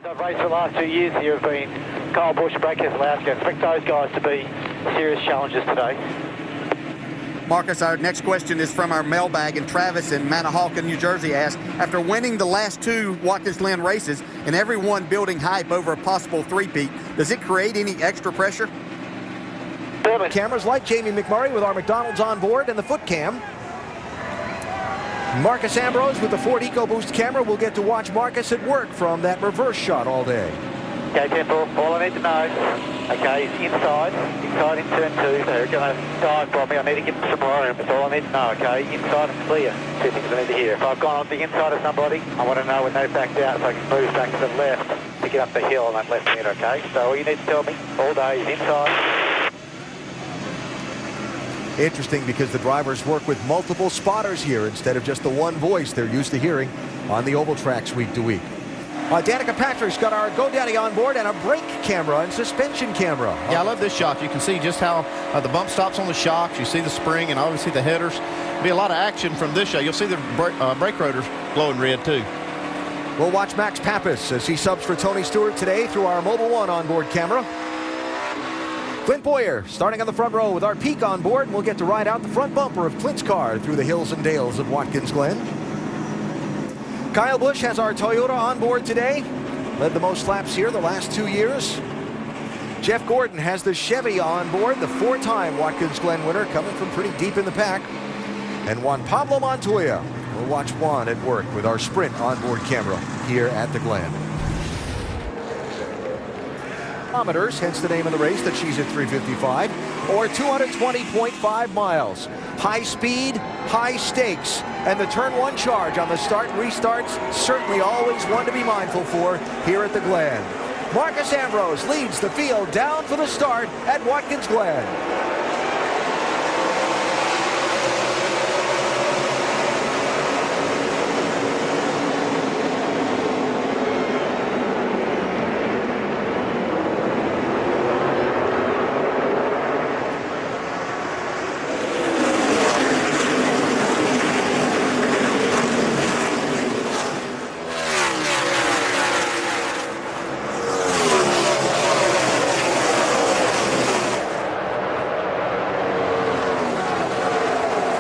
I've raced the last 2 years here have been Kyle Busch, Brad Keselowski. I expect those guys to be serious challenges today. Marcus, our next question is from our mailbag, and Travis in Manahawkin, New Jersey asks, after winning the last 2 Watkins Glen races and everyone building hype over a possible three-peat, does it create any extra pressure? Cameras like Jamie McMurray with our McDonald's on board and the foot cam. Marcus Ambrose with the Ford EcoBoost camera. We'll get to watch Marcus at work from that reverse shot all day. Okay, Temple, all I need to know, okay, is inside in turn 2. They're going to dive from me. I need to give them some room. That's all I need to know, okay? Inside and clear. 2 things I need to hear. If I've gone on the inside of somebody, I want to know when they've backed out so I can move back to the left to get up the hill on that left end, okay? So all you need to tell me all day is inside. Interesting because the drivers work with multiple spotters here instead of just the one voice they're used to hearing on the oval tracks week to week. Danica Patrick's got our GoDaddy on board and a brake camera and suspension camera. Yeah, I love this shot. You can see just how the bump stops on the shocks. You see the spring and obviously the headers. There'll be a lot of action from this shot. You'll see the brake rotors glowing red too. We'll watch Max Pappas as he subs for Tony Stewart today through our Mobile One onboard camera. Clint Boyer starting on the front row with our Peak on board, and we'll get to ride out the front bumper of Clint's car through the hills and dales of Watkins Glen. Kyle Busch has our Toyota on board today. Led the most laps here the last 2 years. Jeff Gordon has the Chevy on board, the 4-time Watkins Glen winner, coming from pretty deep in the pack. And Juan Pablo Montoya. We'll watch Juan at work with our Sprint onboard camera here at the Glen. Kilometers, hence the name of the race, that she's at 355, or 220.5 miles. High speed, high stakes, and the turn 1 charge on the start and restarts, certainly always one to be mindful for here at the Glen. Marcus Ambrose leads the field down for the start at Watkins Glen.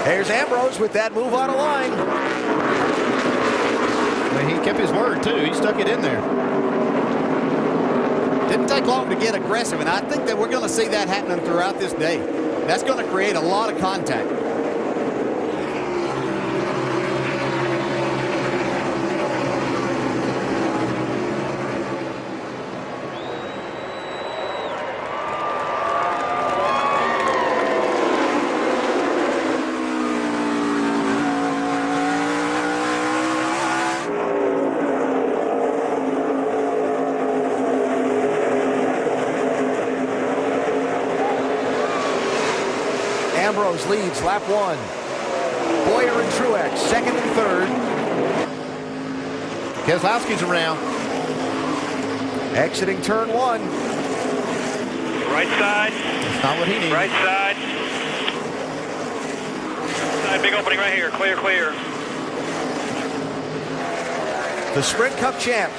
There's Ambrose with that move on a line. He kept his word, too. He stuck it in there. Didn't take long to get aggressive, and I think that we're going to see that happening throughout this day. That's going to create a lot of contact. Ambrose leads lap 1. Boyer and Truex second and third. Keselowski's around. Exiting turn 1. Right side. That's not what he needed. Right side. Side, big opening right here. Clear, clear. The Sprint Cup champ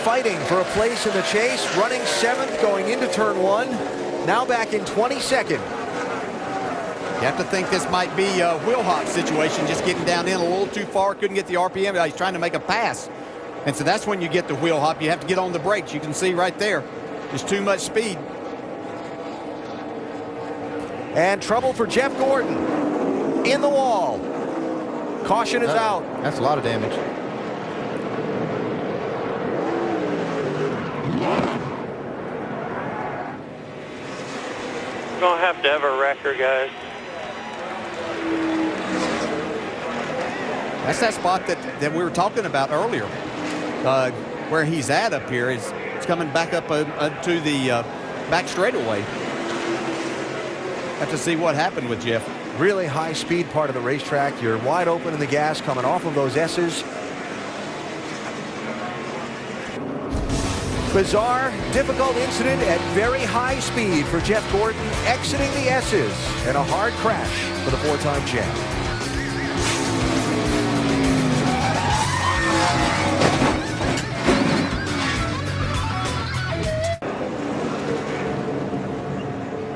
fighting for a place in the chase, running 7th going into turn 1. Now back in 22nd. You have to think this might be a wheel hop situation, just getting down in a little too far, couldn't get the RPM. He's trying to make a pass. And so that's when you get the wheel hop. You have to get on the brakes. You can see right there, there's too much speed. And trouble for Jeff Gordon. In the wall. Caution is out. That's a lot of damage. We're going to have a record, guys. That's that spot that we were talking about earlier, where he's at up here. It's coming back up to the back straightaway. Have to see what happened with Jeff. Really high speed part of the racetrack. You're wide open in the gas coming off of those S's. Bizarre, difficult incident at very high speed for Jeff Gordon, exiting the S's, and a hard crash for the 4-time champ.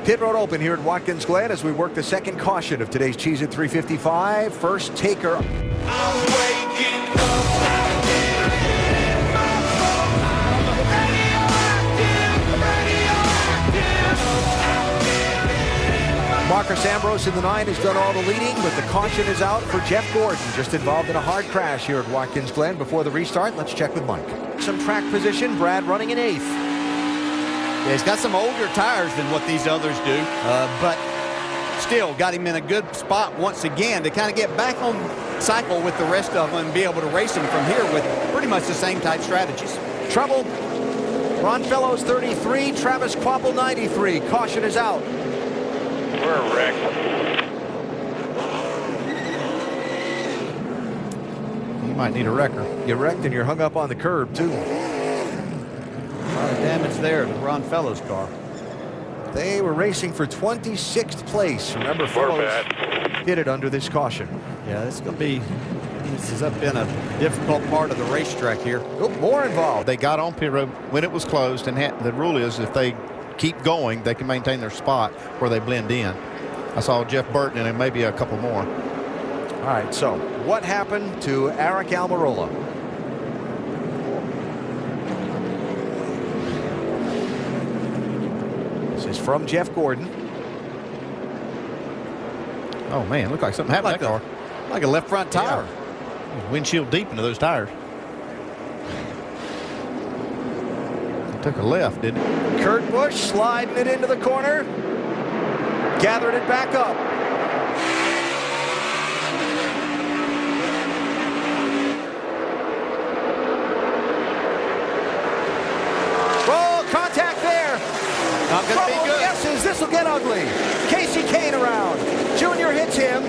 Pit road open here at Watkins Glen as we work the second caution of today's Cheez It 355. First taker. Marcus Ambrose in the 9 has done all the leading, but the caution is out for Jeff Gordon, just involved in a hard crash here at Watkins Glen before the restart. Let's check with Mike. Some track position, Brad running in 8th. Yeah, he's got some older tires than what these others do, but still got him in a good spot once again to kind of get back on cycle with the rest of them and be able to race them from here with pretty much the same type strategies. Trouble. Ron Fellows 33, Travis Kvapil 93. Caution is out. We're wrecked. You might need a wrecker. You're wrecked and you're hung up on the curb, too. A lot of damage there to Ron Fellows' car. They were racing for 26th place. Remember, Fellows hit it under this caution. Yeah, this has been a difficult part of the racetrack here. Oh, more involved. They got on pit road when it was closed, and the rule is if they keep going, they can maintain their spot where they blend in. I saw Jeff Burton and maybe a couple more. All right, so what happened to Eric Almirola? This is from Jeff Gordon. Oh, man, looked like something happened to that car. Like a left front tire. Yeah. Windshield deep into those tires. It took a left, didn't it? Kurt Busch sliding it into the corner. Gathered it back up. Oh, contact there. Not going to be good. Guesses this will get ugly. Casey Kane around. Junior hits him.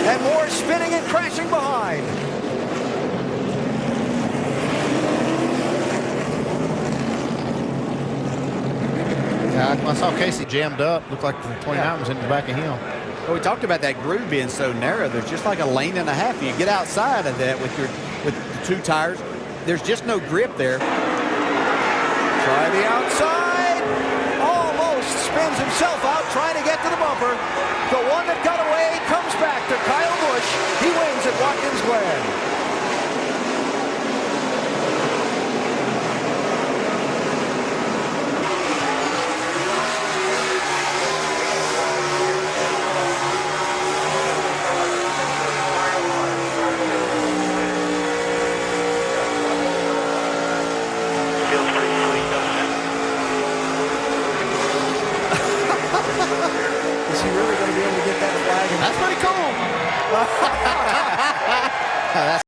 And more spinning and crashing behind. Yeah, I saw Casey jammed up. Looked like the 29 was in the back of him. Well, we talked about that groove being so narrow. There's just like a lane and a half. You get outside of that with the 2 tires. There's just no grip there. Try the outside. Almost spins himself out trying to get to the bumper. The one that got away comes back to Kyle Busch. He wins at Watkins Glen. Feels pretty sweet, doesn't it? Is he really going to be able to get that flag? That's pretty cool.